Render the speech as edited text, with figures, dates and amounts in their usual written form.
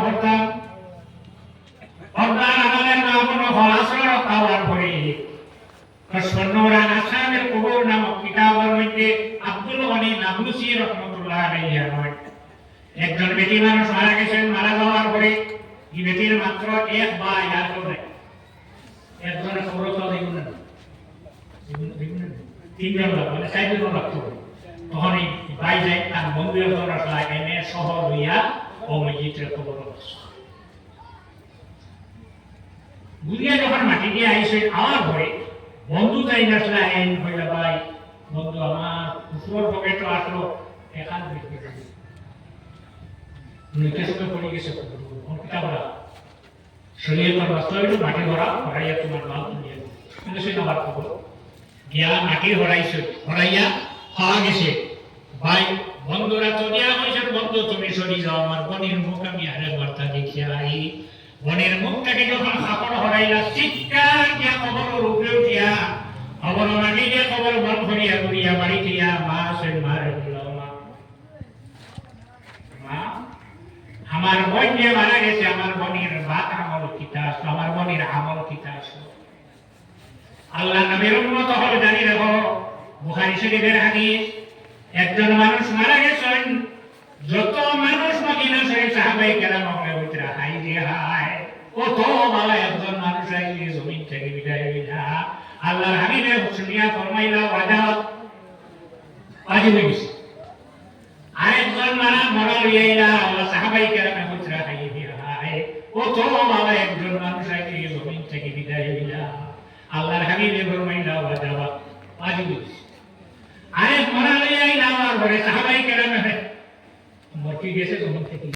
করতাম অর্দান আমাদের নাম হলাসর পাওয়ার পরে স্বর্ণরা আসামের কবর নামক কিতাবের মধ্যে আব্দুল গনি নাবলুসি রহমতুল্লাহ আলাইহি হয় একজন বেটি মানুষ মারা গেছেন মারা যাওয়ার পরে এই বেটির মাত্র এক ভাই আর কেউ নাই একজনের খবর তো দেখুন না তিনজন মানে চারজন রাখতে হবে তখন এই ভাই যায় তার বন্ধু একজন আসলা এনে শহর হইয়া ও মসজিদের খবর বুঝিয়া যখন মাটি দিয়ে আইসে আমার ঘরে বন্ধু যাই আসলে আইন হইলা ভাই বন্ধু আমার উপর পকেটে আসলো এখান নিতে সুখে পড়ে গেছে কিতাবরা শরীয়তের বাস্তবে মাটি ভরা ভরাইয়া তোমার মাল নিয়ে কিন্তু সে আমার খবর গিয়া মাটি ভরাইয়া পাওয়া গেছে ভাই বন্ধুরা তো দেওয়া হয়েছে বন্ধু তুমি সরি যাও আমার বোনের মুখ আমি আরেক বার্তা দেখিয়া আই বোনের মুখটাকে যখন কাপড় হরাইলা চিৎকার দিয়া খবর উপরে উঠিয়া খবর মাটি দিয়ে খবর বন করিয়া করিয়া বাড়ি দিয়া মা সেন মারে মা আমার বোন যে মারা গেছে আমার বোনের বাত আমল কিতা আসলো আমার বোনের আমল কিতা আসলো আল্লাহ নবীর উম্মত হল জানি রাখো বুখারী শরীফের হাদিস একজন মানুষ মারা গেছেন যত মানুষ মদিনা শরীফ সাহাবায়ে কেরাম হয়ে উঠরা হাই রে হাই কত ভালো একজন মানুষ আইলে জমিন থেকে বিদায় হইলা আল্লাহর হাবিবে শুনিয়া ফরমাইলা ওয়াজাত ওয়াজিব হয়ে গেছে আরেকজন মরা লইলা আল্লাহ সাহাবায়ে কেরাম উঠরা হাই রে হাই কত ভালো একজন মানুষ আইলে জমিন থেকে বিদায় হইলা আল্লাহর হাবিবে ফরমাইলা ওয়াজাত ওয়াজিব হয়ে গেছে আরেক মরা লইয়া আইলা আমার ঘরে সাহাবায়ে কেরাম মরতে গেছে জমিন থেকে